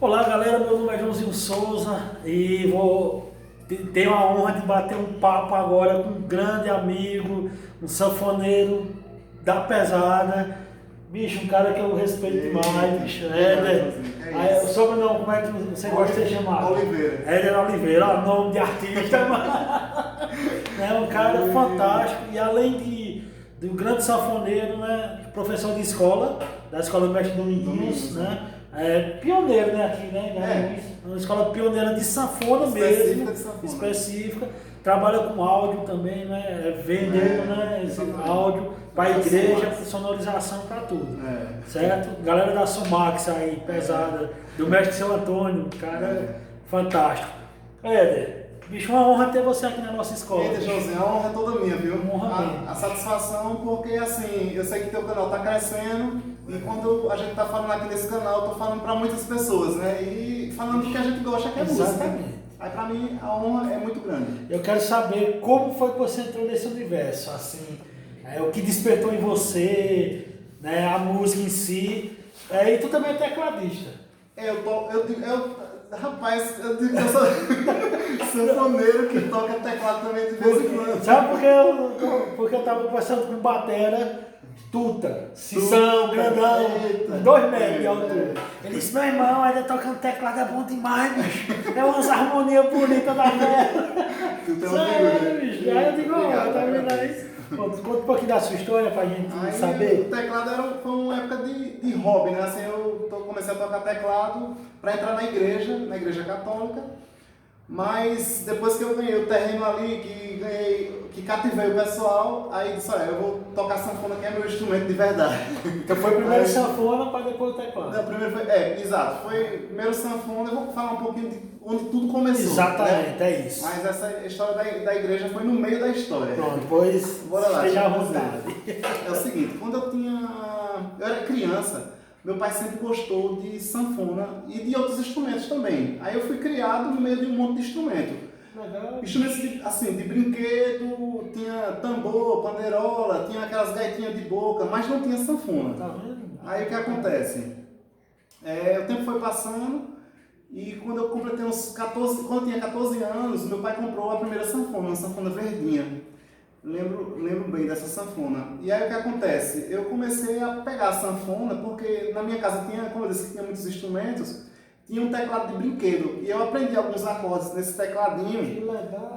Olá galera, meu nome é Joãozinho Souza e ter a honra de bater um papo agora com um grande amigo, um sanfoneiro da pesada, bicho, um cara que eu respeito demais, bicho, Éder. O sobrenome, como é que você gosta de ser chamado? Oliveira. Éder Oliveira, ó, nome de artista, é um cara fantástico e além de um grande sanfoneiro, né, professor de escola, da Escola Mestre Dominguinhos, né? Pioneiro, né, aqui, né? Uma escola pioneira de sanfona mesmo, específica. Trabalha com áudio também, né? Vendendo, né, esse áudio para a igreja, para sonorização, para tudo. Certo? Galera da Sumax aí, pesada, do Mestre Seu Antônio, cara fantástico. Éder, bicho, uma honra ter você aqui na nossa escola. Eita, Joãozinho, a honra é toda minha, viu? Honra a satisfação, porque assim, eu sei que teu canal tá crescendo. E quando a gente tá falando aqui nesse canal, eu tô falando para muitas pessoas, né? E falando do que a gente gosta, que é música. Exatamente. Aí pra mim a honra é muito grande. Eu quero saber como foi que você entrou nesse universo, assim, o que despertou em você, né, a música em si, e tu também é tecladista. Rapaz, eu digo que eu sou sanfoneiro que toca teclado também de vez em quando. Sabe porque eu tava conversando com batera, tuta, Cissão, grandão, 2 metros de altura. Ele disse, meu irmão, ainda tocando teclado é bom demais, bicho. É umas harmonias bonitas da terra. Tu tem uma figura. Bicho. Aí eu digo, tá vendo aí? Conta um pouquinho da sua história pra gente saber. O teclado foi uma época de hobby, né? Assim, eu comecei a tocar teclado para entrar na igreja católica. Mas depois que eu ganhei o terreno ali, que cativei o pessoal, aí disse, olha, eu vou tocar sanfona, que é meu instrumento de verdade. Então foi primeiro sanfona para depois o teclado. Não, primeiro exato. Foi primeiro sanfona, eu vou falar um pouquinho de onde tudo começou. Exatamente, né? é isso. Mas essa história da igreja foi no meio da história. Pronto, depois bora lá, esteja à vontade. É o seguinte, quando eu era criança, meu pai sempre gostou de sanfona e de outros instrumentos também. Aí eu fui criado no meio de um monte de instrumento. Legal. Instrumentos assim, de brinquedo, tinha tambor, panderola, tinha aquelas gaitinhas de boca, mas não tinha sanfona. Tá vendo? Aí o que acontece? O tempo foi passando e quando eu completei quando eu tinha 14 anos, meu pai comprou a primeira sanfona, uma sanfona verdinha. Lembro bem dessa sanfona. E aí o que acontece? Eu comecei a pegar a sanfona porque na minha casa tinha, como eu disse, tinha muitos instrumentos, tinha um teclado de brinquedo. E eu aprendi alguns acordes nesse tecladinho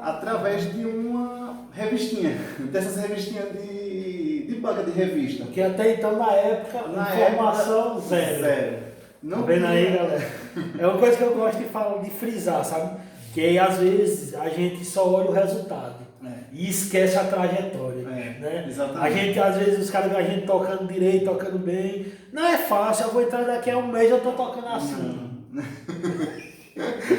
através de uma revistinha, dessas revistinhas de banca de revista. Porque até então, na época, informação zero. Não tá vendo aí, galera? É uma coisa que eu gosto de frisar, sabe? Que aí, às vezes, a gente só olha o resultado. E esquece a trajetória, né? Exatamente. A gente, às vezes, os caras veem a gente tocando direito, tocando bem. Não é fácil, eu vou entrar daqui a um mês eu tô tocando assim.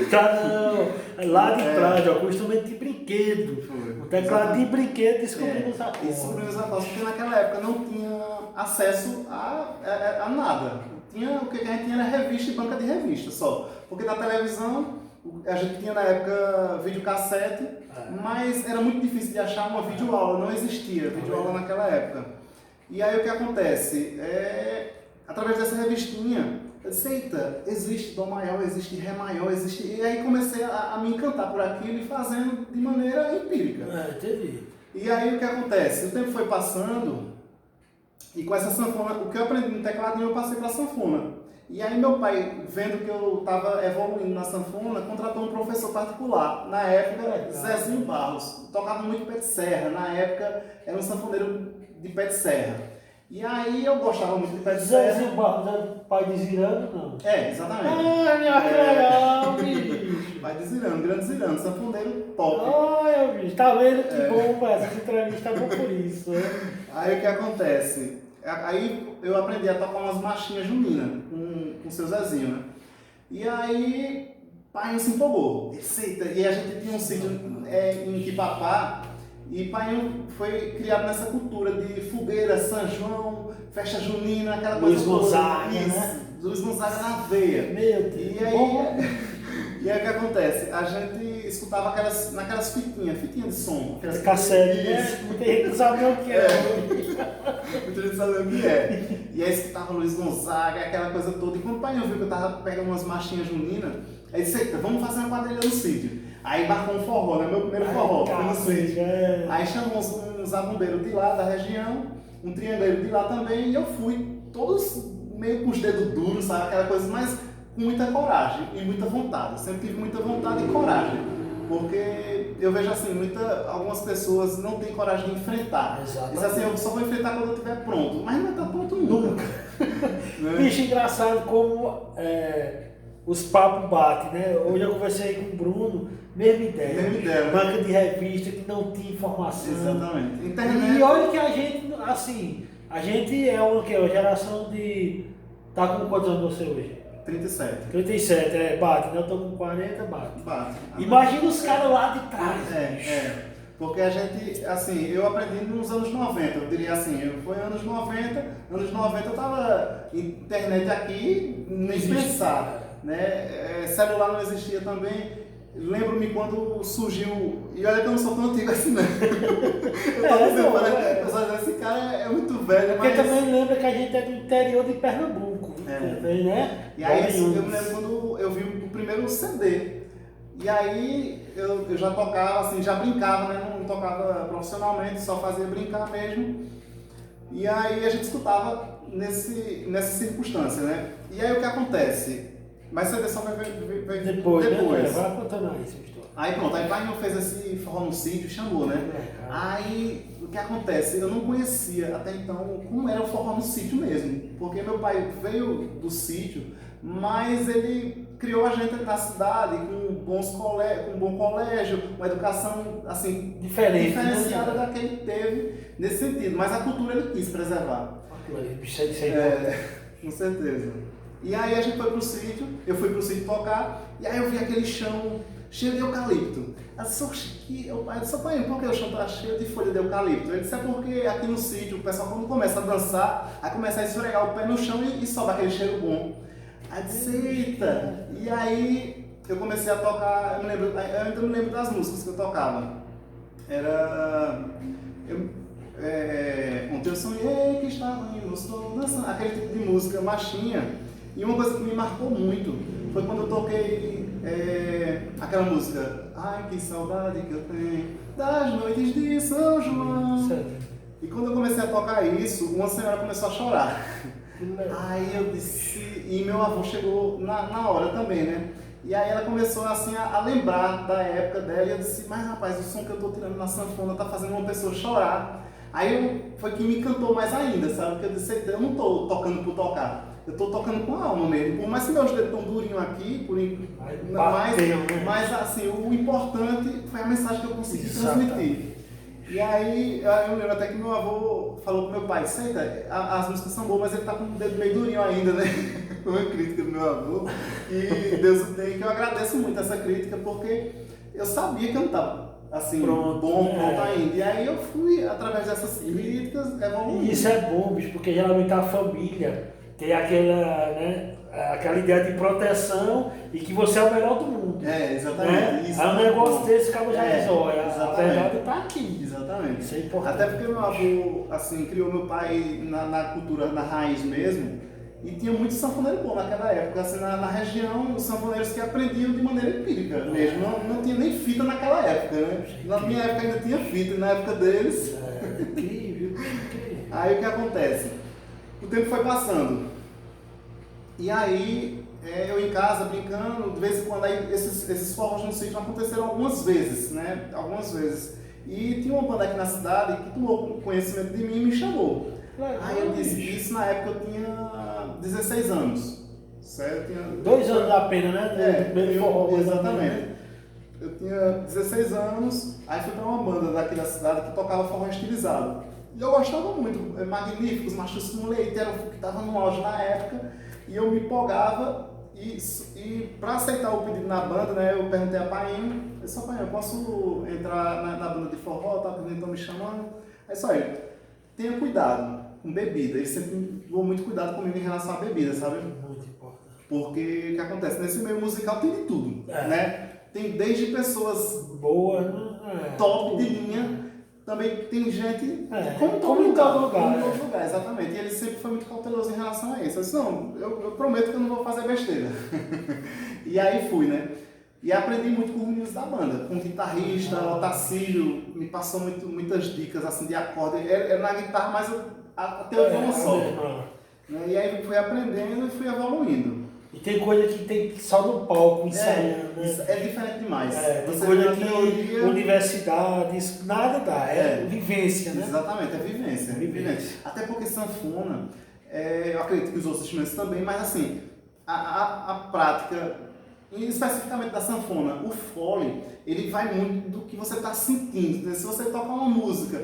Tá, não. Lá de trás, ó, com instrumento de brinquedo. O teclado de brinquedo descobrindo os acordes. Descobrindo os acordes, porque naquela época não tinha acesso a nada. O que a gente tinha era revista e banca de revista só. Porque na televisão a gente tinha na época videocassete, mas era muito difícil de achar uma videoaula, não existia videoaula naquela época. E aí o que acontece? Através dessa revistinha, eu disse, eita, existe Dó maior, existe Ré maior, existe... E aí comecei a me encantar por aquilo e fazendo de maneira empírica. Entendi. E aí o que acontece? O tempo foi passando e com essa sanfona, o que eu aprendi no tecladinho eu passei para a sanfona. E aí meu pai, vendo que eu estava evoluindo na sanfona, contratou um professor particular. Na época, Zezinho Barros. Tocava muito pé de serra. Na época, era um sanfoneiro de pé de serra. E aí eu gostava muito de pé de serra. Zezinho Barros é pai de Zirano, não? Exatamente. Que legal, bicho. Pai de Zirano, grande Zirano, sanfoneiro top. Olha, bicho, tá vendo que bom, essa entrevista é bom por isso, né? Aí o que acontece? Aí eu aprendi a tocar umas marchinhas juninas com o seu Zezinho, né? E aí, pai se empolgou. E a gente tinha um sítio em Quipapá, e pai foi criado nessa cultura de fogueira, São João, festa junina, aquela coisa Luiz Gonzaga, né? Luiz Gonzaga na veia. Meu Deus. E aí, E aí o que acontece? A gente escutava naquelas fitinhas de som. Aquelas Cassete, né? Muita gente não sabe o que é. Muita gente sabe o que é. E aí escutava Luiz Gonzaga, aquela coisa toda. E quando o pai viu que eu tava pegando umas marchinhas juninas, aí disse, eita, vamos fazer uma quadrilha no sítio. Aí marcou um forró, né? Meu primeiro forró, foi no sítio. Aí chamou uns abumbeiros de lá, da região, um triangueiro de lá também, e eu fui, todos meio com os dedos duros, sabe? Aquela coisa, mas com muita coragem e muita vontade. Eu sempre tive muita vontade e coragem. Porque eu vejo assim, algumas pessoas não têm coragem de enfrentar. Diz assim, eu só vou enfrentar quando eu estiver pronto. Mas não vai estar pronto nunca. Né? Bicho, engraçado como os papos batem, né? Hoje eu conversei com o Bruno, mesma ideia. Banca de revista que não tinha informação. Exatamente. Internet. E olha que a gente, assim, a gente é uma geração de... Tá com quantos anos você hoje? 37. 37, bate, né? Eu tô com 40, bate. Bate. Imagina os caras lá de trás. Porque a gente, assim, eu aprendi nos anos 90, eu diria assim, foi anos 90 eu tava internet aqui, nem pensar, né? Celular não existia também. Lembro-me quando surgiu, e olha que eu não sou tão antigo assim, né? Eu só esse cara é muito velho, porque também lembra que a gente é do interior de Pernambuco, também, né? E aí eu me lembro quando eu vi o primeiro CD. E aí eu já tocava, assim, já brincava, né? Não tocava profissionalmente, só fazia brincar mesmo. E aí a gente escutava nessa circunstância, né? E aí o que acontece? Mas a seleção vai depois. Né? Vai contando aí essa história. Aí pronto, aí pai não fez esse forró no sítio, chamou, né? Aí o que acontece? Eu não conhecia até então como era o forró no sítio mesmo. Porque meu pai veio do sítio, mas ele criou a gente na cidade com um bom colégio, uma educação assim diferenciada da que ele teve nesse sentido. Mas a cultura ele quis preservar. Com certeza. E aí a gente foi pro sítio, eu fui pro sítio tocar, e aí eu vi aquele chão cheio de eucalipto. Eu disse, pai, por que o chão tá cheio de folha de eucalipto? Ele disse, é porque aqui no sítio o pessoal quando começa a dançar, aí começa a esfregar o pé no chão e sobe aquele cheiro bom. Aí eu disse, eita! E aí eu comecei a tocar, eu ainda me lembro das músicas que eu tocava. Era... ontem eu sonhei que estava em estou dançando, aquele tipo de música machinha. E uma coisa que me marcou muito foi quando eu toquei aquela música Ai, que saudade que eu tenho das noites de São João. E quando eu comecei a tocar isso, uma senhora começou a chorar. Aí eu disse, e meu avô chegou na hora também, né? E aí ela começou assim a lembrar da época dela e eu disse, mas rapaz, o som que eu tô tirando na sanfona tá fazendo uma pessoa chorar. Aí foi que me encantou mais ainda, sabe? Porque eu disse, eu não tô tocando por tocar. Eu tô tocando com a alma mesmo. Por mais que meus dedos estão durinhos aqui, mas assim, o importante foi a mensagem que eu consegui transmitir. E aí eu lembro até que meu avô falou pro meu pai, senta, as músicas são boas, mas ele tá com o dedo meio durinho ainda, né? Foi uma crítica do meu avô. E Deus o tem, que eu agradeço muito essa crítica, porque eu sabia que eu não tava assim, pronto ainda. E aí eu fui, através dessas críticas, evoluindo. E isso é bom, bicho, porque geralmente a família tem aquela ideia de proteção e que você é o melhor do mundo. Exatamente. Né? Isso aí um negócio desse, acaba já diz, olha, a verdade está aqui. Exatamente. Isso é importante. Até porque meu avô, assim, criou meu pai na cultura, na raiz mesmo, e tinha muito sanfoneiro bom naquela época, assim, na região, os sanfoneiros que aprendiam de maneira empírica mesmo, não tinha nem fita naquela época, né? Na minha época ainda tinha fita, e na época deles... Incrível. Aí o que acontece? O tempo foi passando, e aí eu em casa brincando, de vez em quando, aí esses forrós no sítio aconteceram algumas vezes, né? Algumas vezes. E tinha uma banda aqui na cidade que tomou conhecimento de mim e me chamou. Aí eu disse, isso na época eu tinha 16 anos. Certo? 2 anos da pena, né? Exatamente. Eu tinha 16 anos, aí fui para uma banda daqui da cidade que tocava forró estilizado. E eu gostava muito, Magníficos, Machos com Leite, era o que estava no auge na época, e eu me empolgava, e para aceitar o pedido na banda, né, eu perguntei a Painho, eu disse, Painho, eu posso entrar na banda de forró, tá, porque estão me chamando? Aí só ele, tenha cuidado com bebida, ele sempre deu muito cuidado comigo em relação à bebida, sabe? Muito importante. Porque o que acontece? Nesse meio musical tem de tudo, né? Tem desde pessoas boa, top de linha, também tem gente como em todo lugar. Exatamente. E ele sempre foi muito cauteloso em relação a isso. Eu disse, não, eu prometo que eu não vou fazer besteira. E aí fui, né? E aprendi muito com os meninos da banda, com o guitarrista, o Otacílio, me passou muitas dicas assim de acorde. Era na guitarra, mas até o violão só. E aí fui aprendendo e fui evoluindo. E tem coisa que tem só no palco ensaiando, né? É diferente demais. Tem coisa que teoria... universidade, nada dá, vivência, né? Exatamente, é vivência. Até porque sanfona, eu acredito que os outros instrumentos também, mas assim, a prática, especificamente da sanfona, o fole, ele vai muito do que você está sentindo. Se você toca uma música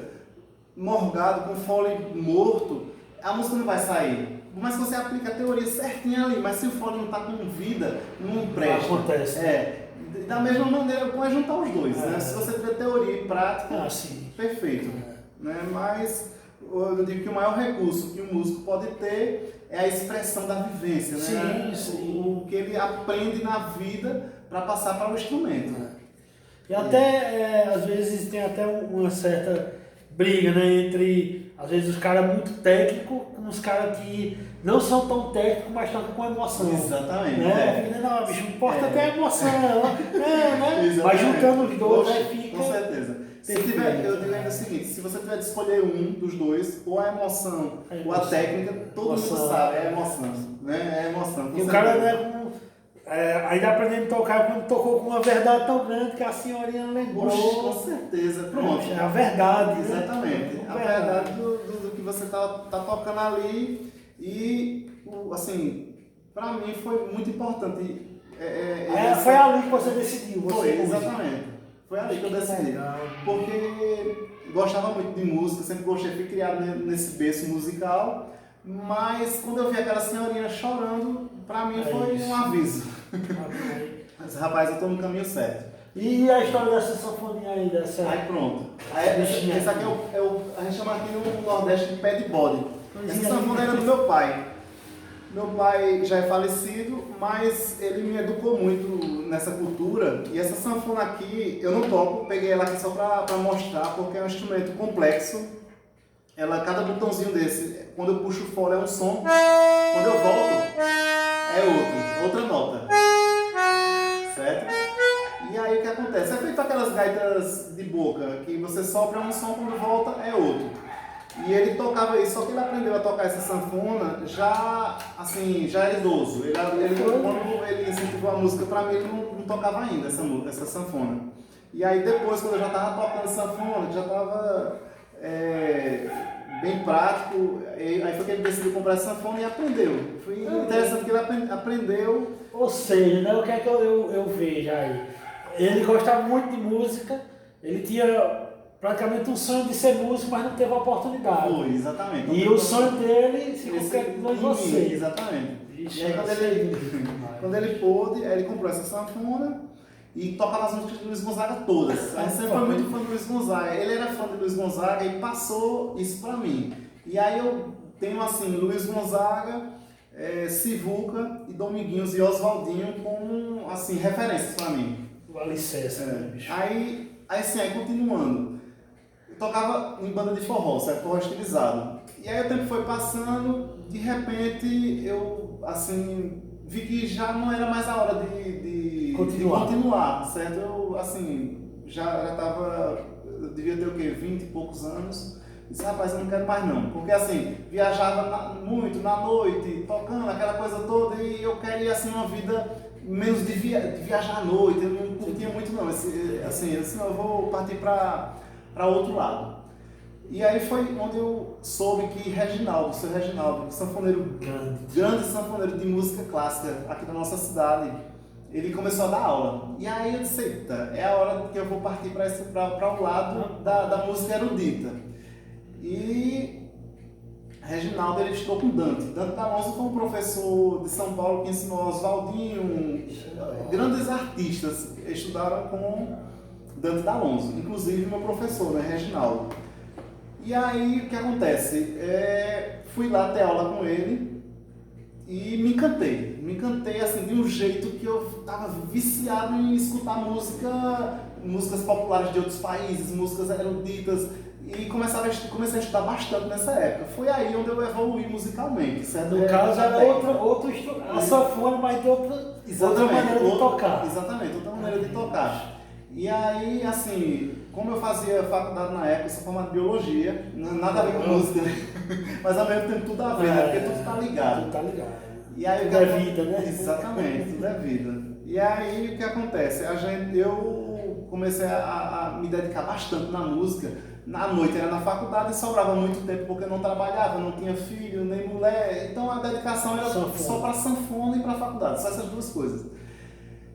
morgado, com fole morto, a música não vai sair. Mas você aplica a teoria certinha ali, mas se o fole não está com vida, não presta. Acontece. Da mesma maneira, pode juntar os dois, né? Se você tiver teoria e prática, perfeito. Né? Mas eu digo que o maior recurso que um músico pode ter é a expressão da vivência, né? O que ele aprende na vida para passar para o instrumento. E até, às vezes, tem até uma certa briga, né, entre, às vezes, os caras muito técnicos com os caras que não são tão técnicos, mas tocam com emoção. Exatamente. Né? Não, bicho, importa ter a emoção. Né? Vai juntando os dois, aí fica... Com certeza. Eu digo ainda o seguinte, se você tiver de escolher um dos dois, ou a emoção ou a técnica, todo mundo sabe, é a emoção. Né? É a emoção. E o cara, né, ainda aprendendo a tocar, quando tocou com uma verdade tão grande que a senhorinha lembrou. Com certeza, pronto. É a verdade. Exatamente. Né? A verdade do que você tá tocando ali. E, assim, pra mim foi muito importante. Foi ali que você decidiu. Exatamente. Foi ali que eu decidi. Porque gostava muito de música, sempre gostei, fui criado nesse berço musical. Mas quando eu vi aquela senhorinha chorando, pra mim foi um aviso. Mas, rapaz, eu tô no caminho certo. E a história dessa sanfoninha aí, Aí pronto. Esse aqui a gente chama aqui no Nordeste de pé de bode. Essa sanfona era do meu pai. Meu pai já é falecido, mas ele me educou muito nessa cultura. E essa sanfona aqui, eu não toco, peguei ela aqui só pra mostrar, porque é um instrumento complexo. Cada botãozinho desse, quando eu puxo o fole é um som, quando eu volto é outra nota, certo? E aí o que acontece? É feito aquelas gaitas de boca, que você sopra um som, quando volta é outro. E ele tocava isso, só que ele aprendeu a tocar essa sanfona já é idoso. Quando ele incentivou a música pra mim, ele não tocava ainda essa sanfona. E aí depois, quando eu já estava tocando sanfona, já estava bem prático, aí foi que ele decidiu comprar essa sanfona e aprendeu. Foi interessante que ele aprendeu. Ou seja, né, o que é que eu vejo aí? Ele gostava muito de música, ele tinha praticamente um sonho de ser músico, mas não teve a oportunidade. Foi, exatamente. E o sonho dele se concretizou em você. Exatamente. E aí quando ele pôde, ele comprou essa sanfona e tocava as músicas de Luiz Gonzaga todas. A gente sempre foi muito fã de Luiz Gonzaga. Ele era fã de Luiz Gonzaga e passou isso pra mim. E aí eu tenho assim, Luiz Gonzaga, Sivuca e Dominguinhos e Oswaldinho como assim, referências pra mim. O alicerce, né, bicho? Aí continuando. Eu tocava em banda de forró, certo? Forró estilizado. E aí o tempo foi passando, de repente eu, assim, vi que já não era mais a hora de continuar, certo? Eu, assim, já tava, eu devia ter o quê? 20 e poucos anos. Disse, rapaz, eu não quero mais não. Porque, assim, viajava muito na noite, tocando aquela coisa toda, e eu queria, assim, uma vida menos de viajar à noite. Eu não curtia muito não. Assim, eu vou partir para outro lado. E aí foi onde eu soube que Reginaldo, seu Reginaldo, sanfoneiro grande sanfoneiro de música clássica aqui da nossa cidade, ele começou a dar aula. E aí eu disse, eita, é a hora que eu vou partir para o lado da música erudita. E Reginaldo, ele estudou com Dante. Dante D'Alonso foi um professor de São Paulo que ensinou Oswaldinho, grandes artistas estudaram com Dante D'Alonso, inclusive meu professor, né, Reginaldo. E aí o que acontece? Fui lá ter aula com ele e me encantei. me encantei assim, de um jeito que eu tava viciado em escutar músicas populares de outros países, músicas eruditas, e comecei a estudar bastante nessa época. Foi aí onde eu evoluí musicalmente, certo? No caso era outro instrumento, a sanfona, mas de outra maneira de tocar. Exatamente, outra maneira de tocar. E aí, assim, como eu fazia faculdade na época, eu sou formado em biologia, nada a ver com música, mas ao mesmo tempo tudo a ver, né? Porque tudo tá ligado. Tudo tá ligado. E aí, Tudo é vida, né? Exatamente, tudo é vida. E aí o que acontece? Eu comecei a me dedicar bastante na música. Na noite era na faculdade e sobrava muito tempo porque eu não trabalhava, não tinha filho, nem mulher. Então a dedicação era só para sanfona e para faculdade, só essas duas coisas.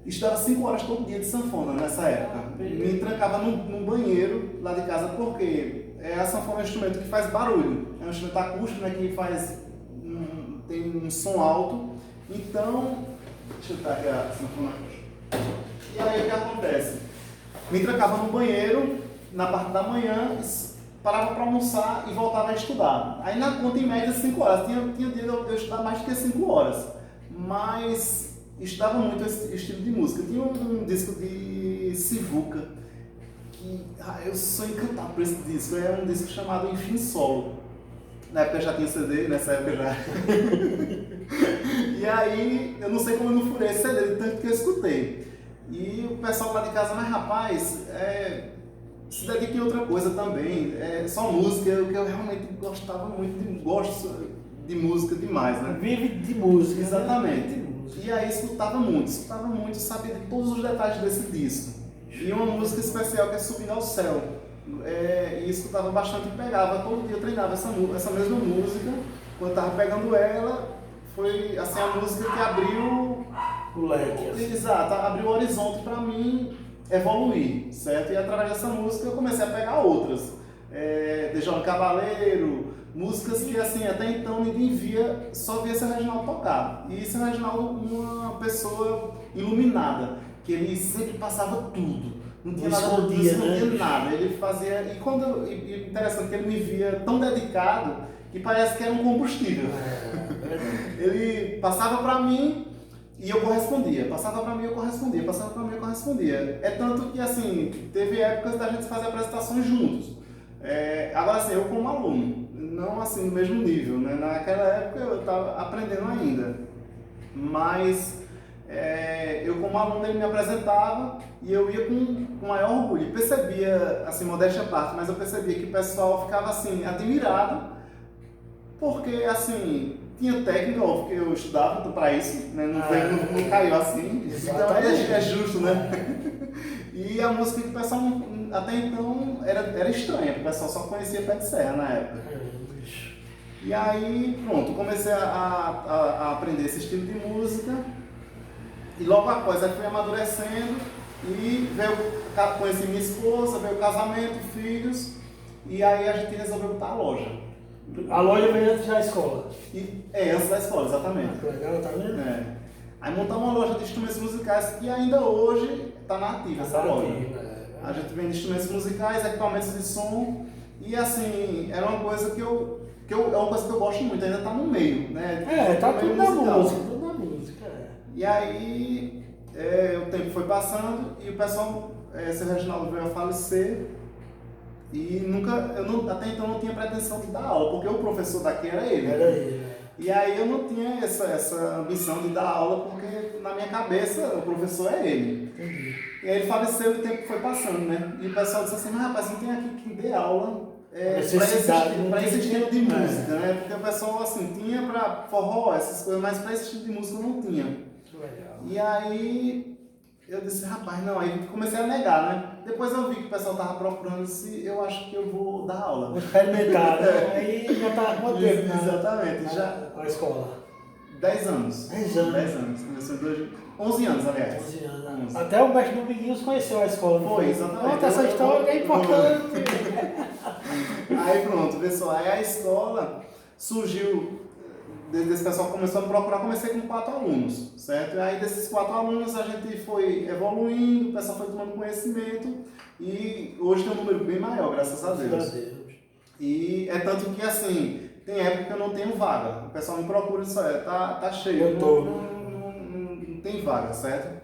Estudava 5 horas todo dia de sanfona nessa época. Me trancava num banheiro lá de casa porque a sanfona é um instrumento que faz barulho. É um instrumento acústico, né, que tem um som alto. Então, deixa eu botar aqui a sanfona. E aí o que acontece? Me trancava no banheiro na parte da manhã, parava para almoçar e voltava a estudar. Aí na conta em média 5 horas. Tinha dia de eu estudar mais do que 5 horas. Mas estudava muito esse estilo de música. Tinha um disco de Sivuca, que eu sou encantado por esse disco. É um disco chamado Enfim Solo. Na época já tinha CD, nessa época já. E aí, eu não sei como eu não furei esse CD, de tanto que eu escutei. E o pessoal lá de casa, mas rapaz, se dedica em outra coisa também. É só música, que eu realmente gostava muito, gosto de música demais, né? Vive de música. Exatamente. E aí escutava muito, sabia de todos os detalhes desse disco. E uma música especial que é Subindo ao Céu. E escutava bastante e pegava, todo dia eu treinava essa mesma música. Quando eu estava pegando ela, foi assim, a música que abriu o leque. Assim. Exato, abriu o horizonte para mim evoluir, certo? E através dessa música eu comecei a pegar outras. Dejão Cavaleiro, músicas que assim, até então ninguém via, só via seu Reginaldo tocar. E seu Reginaldo, uma pessoa iluminada, que ele sempre passava tudo. Não tinha nada, não escondia nada. Ele fazia. E interessante que ele me via tão dedicado que parece que era um combustível. Ele passava para mim e eu correspondia. Passava para mim e eu correspondia. Passava para mim e eu correspondia. É tanto que assim, teve épocas da gente fazer apresentações juntos. Agora assim, eu como aluno, não assim no mesmo nível, né? Naquela época eu estava aprendendo ainda, mas eu como aluno ele me apresentava e eu ia com maior orgulho. Percebia, assim, modéstia à parte, mas eu percebia que o pessoal ficava assim, admirado, porque assim, tinha técnica, porque eu estudava para isso, né? Não caiu assim, então é justo, né? E a música que o pessoal até então era estranha, porque o pessoal só conhecia Pé de Serra na época. E aí, pronto, comecei a aprender esse estilo de música. E logo após, aí fui amadurecendo e conheci minha esposa, veio o casamento, filhos. E aí a gente resolveu botar a loja. A loja veio antes da escola? Antes da escola, exatamente. Legal, tá vendo? Aí montamos uma loja de instrumentos musicais que ainda hoje está na ativa, essa loja. A gente vende instrumentos musicais, equipamentos de som. E assim, era uma coisa que é uma coisa que eu gosto muito, ainda está no meio, né? Tá tudo na música, tudo na música. E aí, o tempo foi passando e o pessoal, seu Reginaldo veio a falecer e até então não tinha pretensão de dar aula, porque o professor daqui era ele. Era ele, E aí eu não tinha essa ambição de dar aula, porque na minha cabeça o professor é ele. Entendi. E aí ele faleceu e o tempo foi passando, né? E o pessoal disse assim, mas rapaz, não tem aqui quem dê aula para esse estilo de música, né? Porque o pessoal assim, tinha para forró, essas coisas, mas para esse estilo de música não tinha. Legal. E aí eu disse, rapaz, não, aí comecei a negar, né? Depois eu vi que o pessoal tava procurando, disse, eu acho que eu vou dar aula. Vou experimentar, né? Aí já tá quanto tempo? Exatamente, já. A escola? 10 anos. 10 anos. 10 anos. Começou em 11 anos, aliás. 11 anos. Até o mestre Dominguinhos conheceu a escola. Foi, exatamente. Conta essa história que é importante. Aí pronto, pessoal, aí a escola surgiu, desse pessoal começou a me procurar, comecei com 4 alunos, certo? E aí desses 4 alunos a gente foi evoluindo, o pessoal foi tomando conhecimento e hoje tem um número bem maior, graças a Deus. Graças a Deus. E é tanto que assim, tem época que eu não tenho vaga, o pessoal me procura e diz, tá cheio, Eu tô. não tem vaga, certo?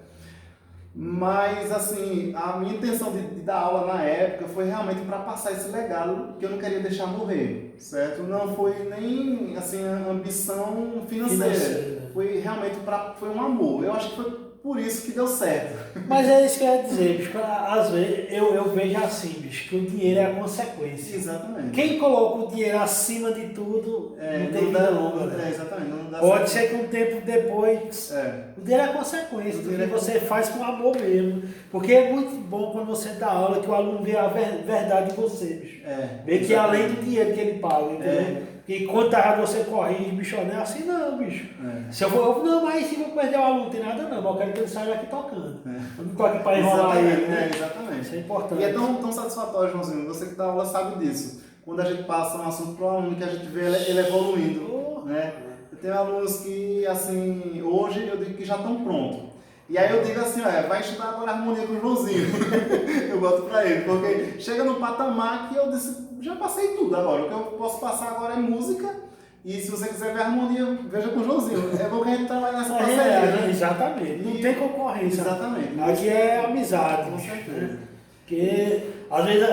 Mas, assim, a minha intenção de dar aula na época foi realmente para passar esse legado que eu não queria deixar morrer, certo? Não foi nem, assim, a ambição financeira. Foi realmente foi um amor. Eu acho que foi por isso que deu certo. Mas é isso que eu ia dizer, bicho. Às vezes eu vejo assim, bicho, que o dinheiro é a consequência. Exatamente. Quem coloca o dinheiro acima de tudo não tem vida longa. Né? Exatamente. Não dá Pode certo. ser que um tempo depois. O dinheiro é a consequência do que você faz com amor mesmo. Porque é muito bom quando você dá aula que o aluno vê a verdade de você, bicho. Vê que além do dinheiro que ele paga, entendeu? E quanto você corrige, bicho, não é assim não, bicho. Se eu for, não, mas se eu perder o aluno, não tem nada não, mas eu quero que ele saia aqui tocando. Eu não tô aqui para enrolar ele, né? Exatamente. Isso é importante. E é tão satisfatório, Joãozinho, você que dá aula sabe disso. Quando a gente passa um assunto para o aluno, que a gente vê ele evoluindo, né? Eu tenho alunos que, assim, hoje eu digo que já estão prontos. E aí eu digo assim, vai estudar agora harmonia com o Joãozinho. Eu boto para ele, porque chega num patamar que eu disse, já passei tudo agora. O que eu posso passar agora é música. E se você quiser ver harmonia, veja com o Joãozinho. É bom que a gente trabalhe nessa parceria, né? Exatamente. Não tem concorrência. Exatamente. Aqui é amizade. Com certeza. Porque às vezes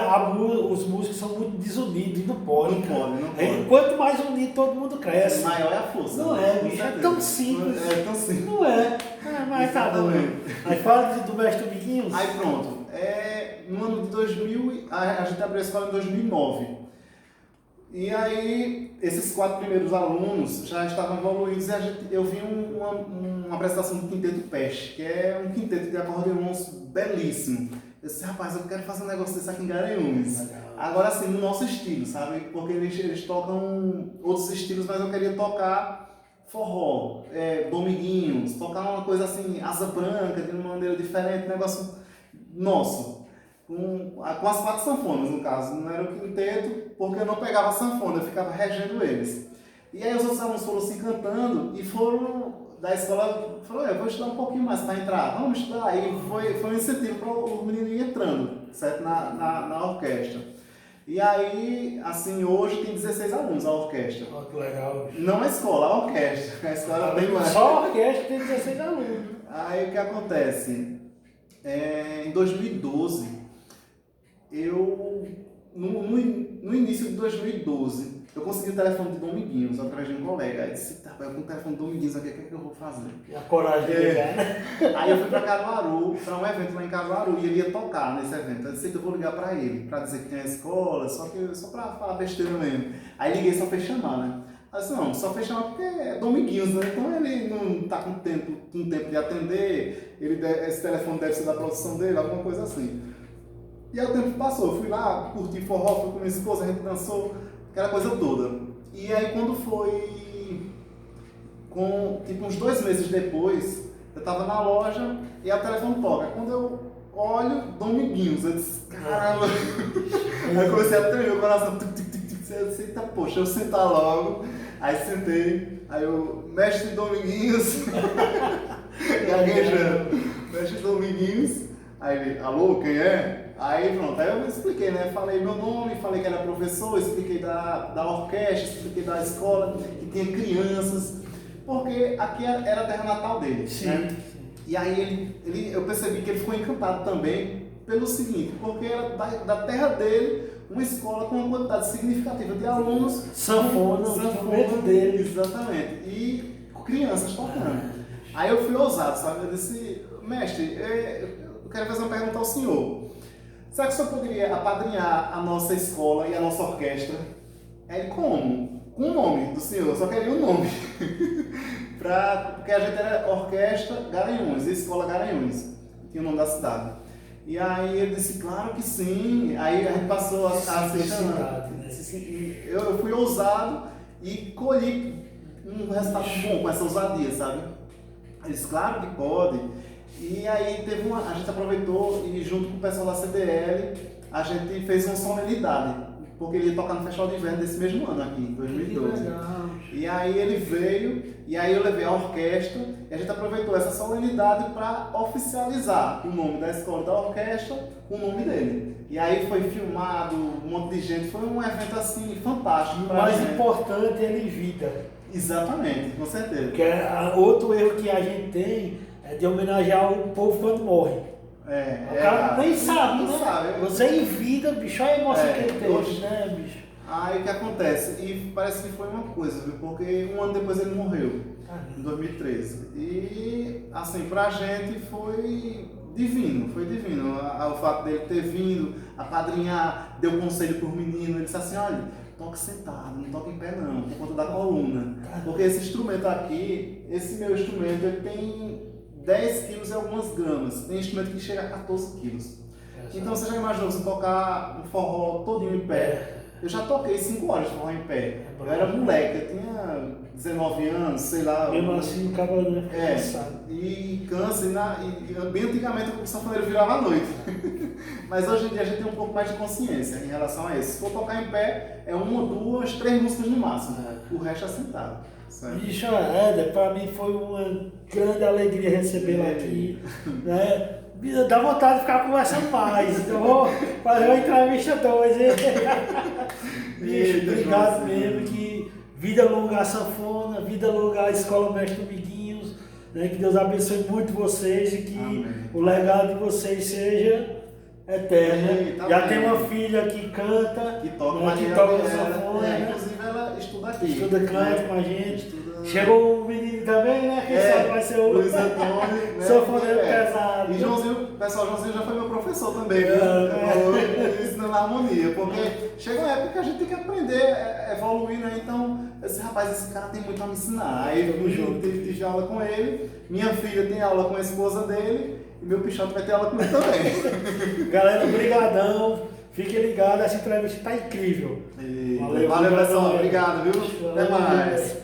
os músicos são muito desunidos e não podem. Não pode. Quanto mais unido todo mundo cresce. Maior é a força. Não é, bicho. É tão simples. É tão simples. Não é. Mas tá bom. Aí fala do Mestre Dominguinhos. Aí pronto. No ano de 2000, a gente abriu a escola em 2009. E aí, esses 4 primeiros alunos já estavam evoluídos e eu vi uma apresentação do Quinteto Peste, que é um quinteto de acordeões belíssimo. Eu disse, rapaz, eu quero fazer um negócio desse aqui em Garanhuns. Agora assim, no nosso estilo, sabe? Porque eles tocam outros estilos, mas eu queria tocar forró, dominguinhos, tocar uma coisa assim, asa branca, de uma maneira diferente, um negócio nosso. Com as 4 sanfonas, no caso, não era o quinteto, porque eu não pegava a sanfona, eu ficava regendo eles. E aí os outros alunos foram se encantando e foram da escola, falaram, eu vou estudar um pouquinho mais para entrar, vamos estudar. E foi um incentivo para o menino ir entrando, certo? Na orquestra. E aí, assim, hoje tem 16 alunos a orquestra. Oh, que legal. Não a escola, a orquestra. A escola é bem mais. Só a orquestra tem 16 alunos. Aí o que acontece? Em 2012, no início de 2012, eu consegui o telefone de Dominguinhos através de um colega. Aí disse, tá, eu com o telefone de Dominguinhos aqui, o que é que eu vou fazer? E a coragem de ligar, né? Aí eu fui pra Caruaru, pra um evento lá em Caruaru, e ele ia tocar nesse evento. Eu disse que eu vou ligar pra ele, pra dizer que tem a escola, só pra falar besteira mesmo. Aí liguei, só fez chamar, né? Aí eu disse, não, só fez chamar porque é Dominguinhos, né? Então ele não tá com tempo de atender, esse telefone deve ser da produção dele, alguma coisa assim. E aí o tempo passou, eu fui lá, curti forró, fui com minha esposa, a gente dançou, aquela coisa toda. E aí quando foi, tipo uns 2 meses depois, eu tava na loja e aí o telefone toca. Quando eu olho, Dominguinhos, eu disse, caramba. Aí eu comecei a tremer, meu coração, eu disse, eita, poxa, eu sentar logo. Aí sentei, aí eu, mestre Dominguinhos, gaguejando, mestre Dominguinhos. Aí ele, alô, quem é? Aí pronto, aí eu expliquei, né? Falei meu nome, falei que era professor, expliquei da orquestra, expliquei da escola, que tinha crianças, porque aqui era a terra natal dele. Sim. Né? E aí eu percebi que ele ficou encantado também pelo seguinte, porque era da terra dele uma escola com uma quantidade significativa de alunos. Sanfona, o instrumento dele. Exatamente. E crianças tocando. Aí eu fui ousado, sabe? Eu disse, mestre, eu quero fazer uma pergunta ao senhor. Será que o senhor poderia apadrinhar a nossa escola e a nossa orquestra? Aí como? Com o nome do senhor, eu só queria o nome. Porque a gente era Orquestra Garanhuns, Escola Garanhuns, tinha o nome da cidade. E aí ele disse, claro que sim. Aí a gente passou a ser chamado. Eu fui ousado e colhi um resultado bom com essa ousadia, sabe? Ele disse, claro que pode. E aí a gente aproveitou e junto com o pessoal da CDL, a gente fez uma solenidade, porque ele ia tocar no Festival de Inverno desse mesmo ano aqui, em 2012. E aí ele veio, e aí eu levei a orquestra, e a gente aproveitou essa solenidade para oficializar o nome da escola e da orquestra com o nome dele. E aí foi filmado, um monte de gente, foi um evento assim fantástico. O mais importante é ele vida. Exatamente, com certeza. Porque outro erro que a gente tem É de homenagear o povo quando morre. O cara nem sabe, não né? sabe. Você em vida, bicho, olha a emoção que ele teve, oxe. né, bicho? Aí o que acontece? E parece que foi uma coisa, viu? Porque um ano depois ele morreu, em 2013. E, assim, pra gente foi divino, foi divino. O fato dele ter vindo, apadrinhar, deu conselho pro menino, ele disse assim, olha, toque sentado, não toque em pé não, por conta da coluna. Porque esse instrumento aqui, esse meu instrumento, ele tem 10 quilos e algumas gramas. Tem instrumento que chega a 14 quilos. Então você já imaginou você tocar um forró todinho em pé? Eu já toquei 5 horas de forró em pé. Eu era moleque, eu tinha 19 anos, sei lá. Mesmo assim, o cara né, cansado. E cansa, e bem antigamente o sanfoneiro virava à noite. Mas hoje em dia a gente tem um pouco mais de consciência em relação a isso. Se for tocar em pé, é 1, 2, 3 músicas no máximo. O resto é sentado. Bicho, Éder, pra mim foi uma grande alegria recebê-lo aqui. Né? Dá vontade de ficar conversando mais. Eu vou fazer uma entrevista 2. Bicho, obrigado mesmo. Que vida longa a sanfona, vida longa a Escola Mestre Dominguinhos. Né? Que Deus abençoe muito vocês e que Amém. o legado de vocês seja eterno. Tá Já bem. tem uma filha que canta, Que toca, né? Que Maria, toca sanfona. Né? inclusive ela estuda aqui. Estuda canto com a gente. Estuda... Chegou um menino também, né? Quem sabe vai ser o Luiz Antônio, né? sanfoneiro pesado. E Joãozinho, o pessoal, Joãozinho já foi meu professor também, viu? Ensinando a harmonia, porque chega uma época que a gente tem que aprender, evoluir, né? Então, esse cara tem muito a me ensinar. Aí eu tive aula com ele, minha filha tem aula com a esposa dele, e meu pichote vai ter aula comigo também. Galera, brigadão. Fiquem ligados, essa entrevista tá incrível. Valeu, pessoal. Obrigado, viu? Até mais.